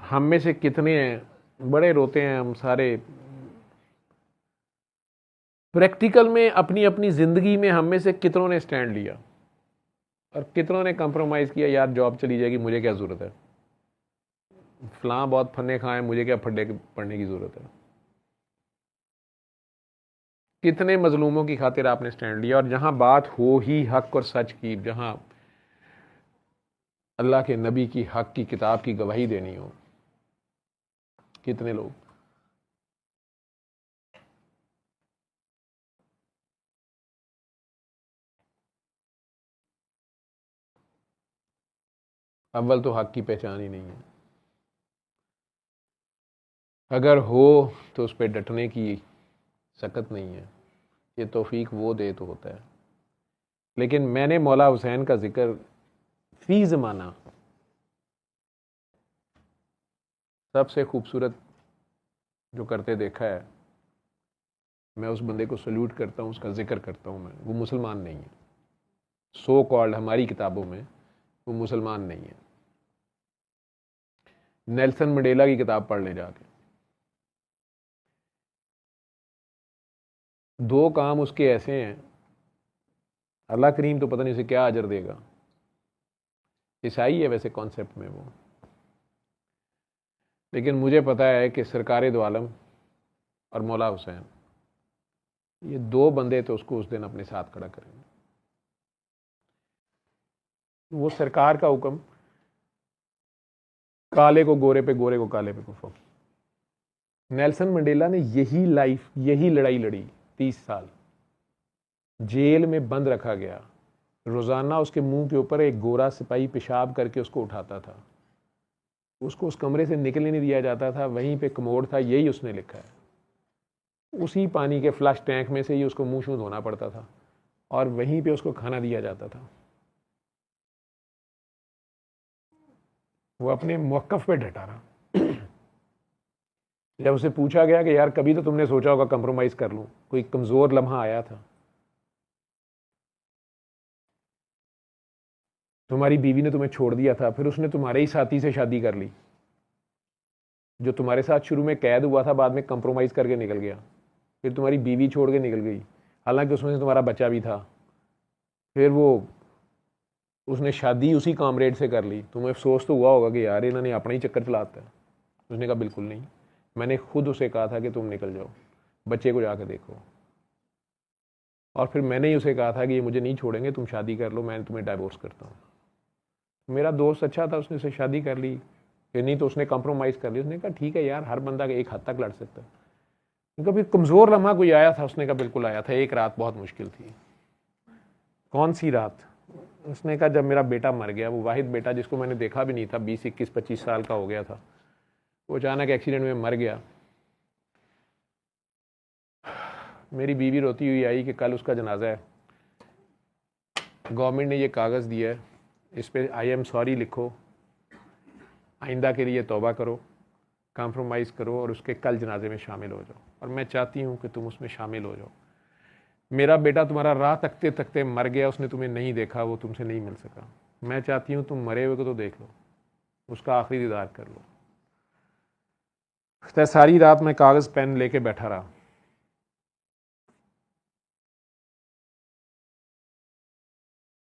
हम में से कितने हैं, बड़े रोते हैं हम सारे। प्रैक्टिकल में अपनी अपनी ज़िंदगी में हम में से कितनों ने स्टैंड लिया और कितनों ने कंप्रोमाइज़ किया, यार जॉब चली जाएगी, मुझे क्या ज़रूरत है, फलां बहुत फन्ने खाए, मुझे क्या फड्डे पढ़ने की ज़रूरत है। कितने मजलूमों की खातिर आपने स्टैंड लिया। और जहां बात हो ही हक और सच की, जहां अल्लाह के नबी की हक की किताब की गवाही देनी हो, कितने लोग। अव्वल तो हक की पहचान ही नहीं है, अगर हो तो उस पर डटने की सकत नहीं है। ये तौफीक वो दे तो होता है। लेकिन मैंने मौला हुसैन का जिक्र फी ज़माना सबसे खूबसूरत जो करते देखा है, मैं उस बंदे को सल्यूट करता हूँ, उसका जिक्र करता हूँ। मैं, वो मुसलमान नहीं है, सो कॉल्ड हमारी किताबों में वो मुसलमान नहीं है। नेल्सन मंडेला की किताब पढ़ ले जाके, दो काम उसके ऐसे हैं, अल्लाह करीम तो पता नहीं उसे क्या अजर देगा। ईसाई है वैसे कॉन्सेप्ट में वो, लेकिन मुझे पता है कि सरकार दो आलम और मौला हुसैन, ये दो बंदे तो उसको उस दिन अपने साथ खड़ा करेंगे। वो सरकार का हुक्म, काले को गोरे पे, गोरे को काले पे कुफो। नेल्सन मंडेला ने यही लाइफ, यही लड़ाई लड़ी। 30 साल जेल में बंद रखा गया, रोज़ाना उसके मुंह के ऊपर एक गोरा सिपाही पेशाब करके उसको उठाता था, उसको उस कमरे से निकलने नहीं दिया जाता था। वहीं पे कमोड था, यही उसने लिखा है। उसी पानी के फ्लश टैंक में से ही उसको मुंह शूं धोना पड़ता था और वहीं पे उसको खाना दिया जाता था। वो अपने मौक़िफ़ पे डटा रहा। जब उसे पूछा गया कि यार कभी तो तुमने सोचा होगा कंप्रोमाइज़ कर लूँ, कोई कमज़ोर लम्हा आया था, तुम्हारी बीवी ने तुम्हें छोड़ दिया था, फिर उसने तुम्हारे ही साथी से शादी कर ली, जो तुम्हारे साथ शुरू में कैद हुआ था, बाद में कंप्रोमाइज़ करके निकल गया, फिर तुम्हारी बीवी छोड़ के निकल गई, हालांकि उसमें से तुम्हारा बच्चा भी था। फिर वो उसने शादी उसी कामरेड से कर ली। तुम्हें अफसोस तो हुआ होगा कि यार इन्होंने अपना ही चक्कर चलाता है। उसने कहा बिल्कुल नहीं, मैंने खुद उसे कहा था कि तुम निकल जाओ, बच्चे को जाकर देखो। और फिर मैंने ही उसे कहा था कि ये मुझे नहीं छोड़ेंगे, तुम शादी कर लो, मैं तुम्हें डाइवोर्स करता हूँ। मेरा दोस्त अच्छा था, उसने उसे शादी कर ली, फिर नहीं तो उसने कॉम्प्रोमाइज़ कर ली। उसने कहा ठीक है यार, हर बंदा एक हद तक लड़ सकता है। कभी कमज़ोर लम्हा कोई आया था? उसने कहा बिल्कुल आया था, एक रात बहुत मुश्किल थी। कौन सी रात? उसने कहा जब मेरा बेटा मर गया, वो वाहिद बेटा जिसको मैंने देखा भी नहीं था, 20, 21, 25 साल का हो गया था, वो अचानक एक्सीडेंट में मर गया। मेरी बीवी रोती हुई आई कि कल उसका जनाजा है, गवर्नमेंट ने ये कागज़ दिया है, इस पर आई एम सॉरी लिखो, आइंदा के लिए तौबा करो, कॉम्प्रोमाइज़ करो और उसके कल जनाजे में शामिल हो जाओ, और मैं चाहती हूँ कि तुम उसमें शामिल हो जाओ। मेरा बेटा तुम्हारा राह तकते तकते मर गया, उसने तुम्हें नहीं देखा, वो तुमसे नहीं मिल सका। मैं चाहती हूँ तुम मरे हुए को तो देख लो, उसका आखिरी दीदार कर लो। तो सारी रात मैं कागज़ पेन लेके बैठा रहा।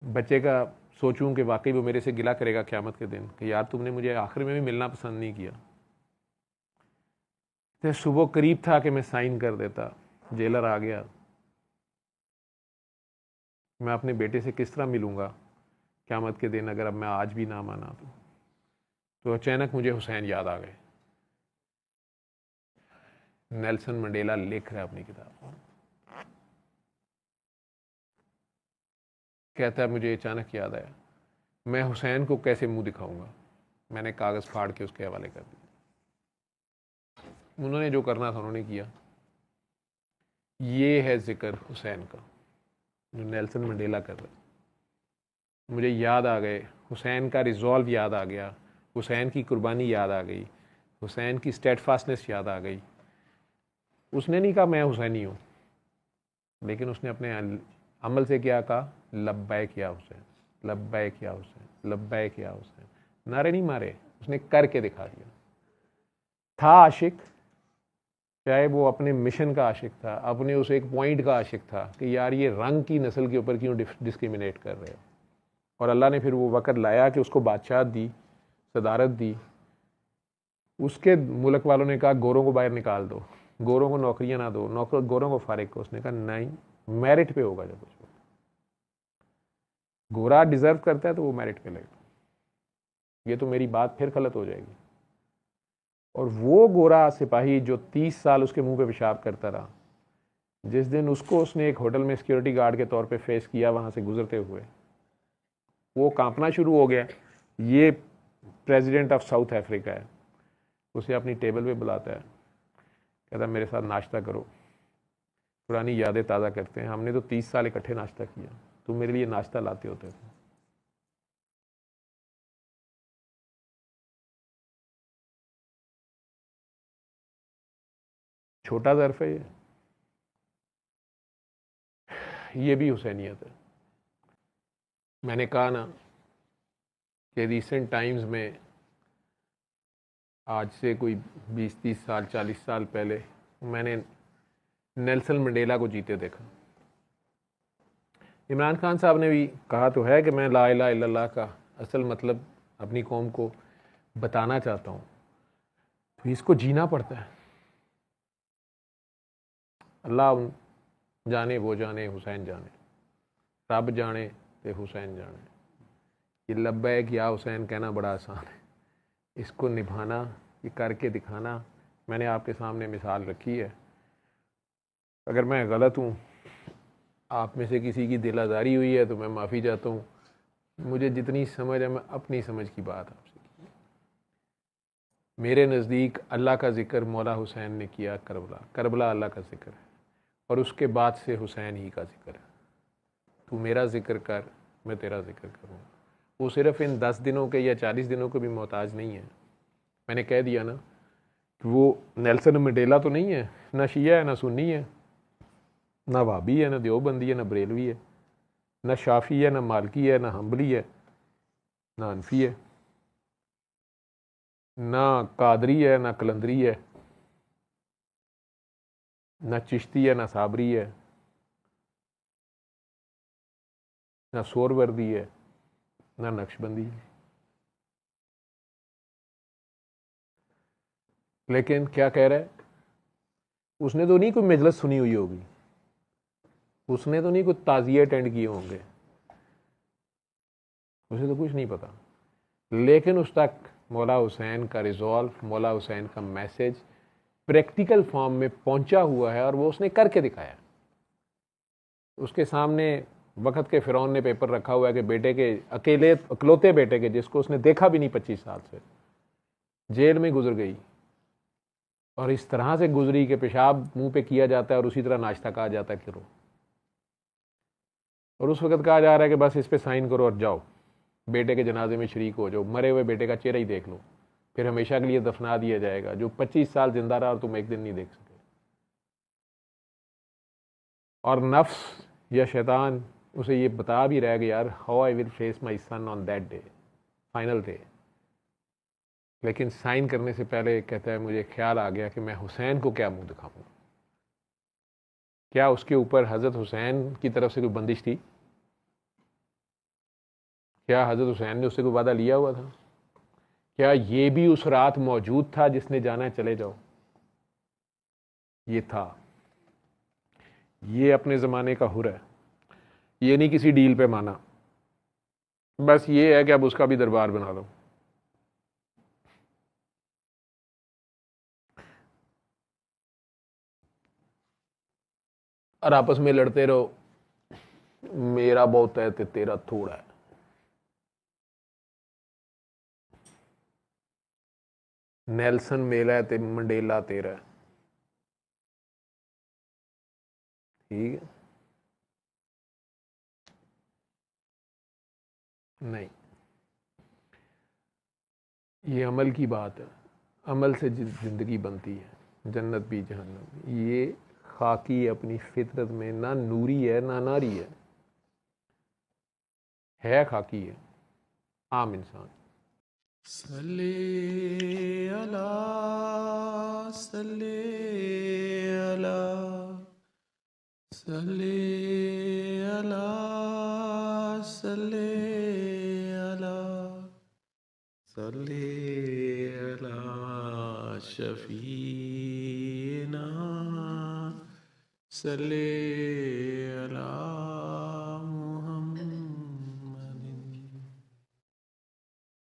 बच्चे का सोचूं कि वाकई वो मेरे से गिला करेगा क़यामत के दिन कि यार तुमने मुझे आखिर में भी मिलना पसंद नहीं किया। तो सुबह करीब था कि मैं साइन कर देता, जेलर आ गया। मैं अपने बेटे से किस तरह मिलूंगा क़यामत के दिन अगर अब मैं आज भी ना माना तो अचानक मुझे हुसैन याद आ गए। नेल्सन मंडेला लिख रहा है अपनी किताब, कहता है मुझे अचानक याद आया, मैं हुसैन को कैसे मुंह दिखाऊंगा। मैंने कागज़ फाड़ के उसके हवाले कर दिया। उन्होंने जो करना था उन्होंने किया। ये है जिक्र हुसैन का जो नेल्सन मंडेला कर रहे। मुझे याद आ गए, हुसैन का रिजॉल्व याद आ गया, हुसैन की कुर्बानी याद आ गई, हुसैन की स्टेडफास्टनेस याद आ गई। उसने नहीं कहा मैं हुसैनी हूँ, लेकिन उसने अपने अमल से क्या कहा, लब्बैक या हुसैन, लब्बैक या हुसैन, लब्बैक या हुसैन। नारे नहीं मारे, उसने करके दिखा दिया। था आशिक, चाहे वो अपने मिशन का आशिक था, अपने उस एक पॉइंट का आशिक था कि यार ये रंग की नस्ल के ऊपर क्यों डिस्क्रिमिनेट कर रहे हो। और अल्लाह ने फिर वो वक़्त लाया कि उसको बादशाह दी, सदारत दी। उसके मुल्क वालों ने कहा गोरों को बाहर निकाल दो, गोरों को नौकरियां ना दो, गोरों को फारिग को। उसने कहा नहीं, मेरिट पे होगा जब कुछ होगा। गोरा डिजर्व करता है तो वो मेरिट पे लगेगा। ये तो मेरी बात फिर गलत हो जाएगी। और वो गोरा सिपाही जो 30 साल उसके मुंह पे पेशाब करता रहा, जिस दिन उसको उसने एक होटल में सिक्योरिटी गार्ड के तौर पे फेस किया वहाँ से गुजरते हुए, वो कांपना शुरू हो गया। ये प्रेसिडेंट ऑफ साउथ अफ्रीका है, उसे अपनी टेबल पे बुलाता है, कहता मेरे साथ नाश्ता करो, पुरानी यादें ताज़ा करते हैं। हमने तो 30 साल इकट्ठे नाश्ता किया, तुम मेरे लिए नाश्ता लाते होते थे। छोटा ज़र्फ है ये भी हुसैनियत है। मैंने कहा ना कि रिसेंट टाइम्स में, आज से कोई 20-30 साल 40 साल पहले मैंने नेल्सन मंडेला को जीते देखा। इमरान खान साहब ने भी कहा तो है कि मैं ला इलाहा इल्लल्लाह का असल मतलब अपनी कौम को बताना चाहता हूँ, तो इसको जीना पड़ता है। अल्लाह जाने वो जाने, हुसैन जाने, रब जाने ते हुसैन जाने। ये लब्बैक या हुसैन कहना बड़ा आसान है, इसको निभाना, ये करके दिखाना। मैंने आपके सामने मिसाल रखी है। अगर मैं गलत हूँ, आप में से किसी की दिल आज़ारी हुई है तो मैं माफ़ी चाहता हूँ। मुझे जितनी समझ है मैं अपनी समझ की बात आपसे की। मेरे नज़दीक अल्लाह का ज़िक्र मौला हुसैन ने किया करबला। करबला अल्लाह का ज़िक्र है और उसके बाद से हुसैन ही का ज़िक्र है। तू मेरा ज़िक्र कर, मैं तेरा ज़िक्र करूँगा। वो सिर्फ़ इन 10 दिनों के या 40 दिनों के भी मोहताज नहीं है। मैंने कह दिया ना कि वो नेल्सन मंडेला तो नहीं है, ना शिया है, ना सुन्नी है, ना वाबी है, ना देवबंदी है, ना बरेलवी है, ना शाफी है, ना मालकी है, ना हम्बली है, ना हनफी है, ना कादरी है, ना कलंदरी है, ना चिश्ती है, ना साबरी है, ना सोरवर्दी है, ना नक्शबंदी है। लेकिन क्या कह रहा है, उसने तो नहीं कोई मजलिस सुनी हुई होगी, उसने तो नहीं कोई ताज़िए अटेंड किए होंगे, उसे तो कुछ नहीं पता। लेकिन उस तक मौला हुसैन का रिजॉल्व, मौला हुसैन का मैसेज प्रैक्टिकल फॉर्म में पहुंचा हुआ है और वो उसने करके दिखाया। उसके सामने वक़्त के फ़िरौन ने पेपर रखा हुआ है कि बेटे के अकेलौते बेटे के, जिसको उसने देखा भी नहीं 25 साल से, जेल में गुजर गई और इस तरह से गुजरी कि पेशाब मुंह पे किया जाता है और उसी तरह नाश्ता कहा जाता है करो। और उस वक़्त कहा जा रहा है कि बस इस पे साइन करो और जाओ, बेटे के जनाजे में शरीक हो जाओ, मरे हुए बेटे का चेहरा ही देख लो, फिर हमेशा के लिए दफना दिया जाएगा। जो 25 साल जिंदा रहा और तुम एक दिन नहीं देख सके। और नफ्स या शैतान उसे ये बता भी रहा है कि यार how I will face my son on that day, final day. लेकिन साइन करने से पहले कहता है मुझे ख्याल आ गया कि मैं हुसैन को क्या मुंह दिखाऊं। क्या उसके ऊपर हज़रत हुसैन की तरफ से कोई बंदिश थी? क्या हज़रत हुसैन ने उससे कोई वादा लिया हुआ था? क्या ये भी उस रात मौजूद था जिसने जाना है चले जाओ? ये था। ये अपने ज़माने का हुर है, ये नहीं किसी डील पे माना, बस ये है कि अब उसका भी दरबार बना लो। और आपस में लड़ते रहो, मेरा बहुत है तो तेरा थोड़ा है। नेल्सन मेरा है ते मंडेला तेरा है। ठीक है? नहीं, ये अमल की बात है। अमल से ज़िंदगी बनती है, जन्नत भी जहन्नम भी। ये खाकी अपनी फितरत में, ना नूरी है ना नारी है खाकी है, आम इंसान। सल्ले अला सल्ले अला सल्ले अला सल्ले अला सल्ले अला शफीना सल्ले अला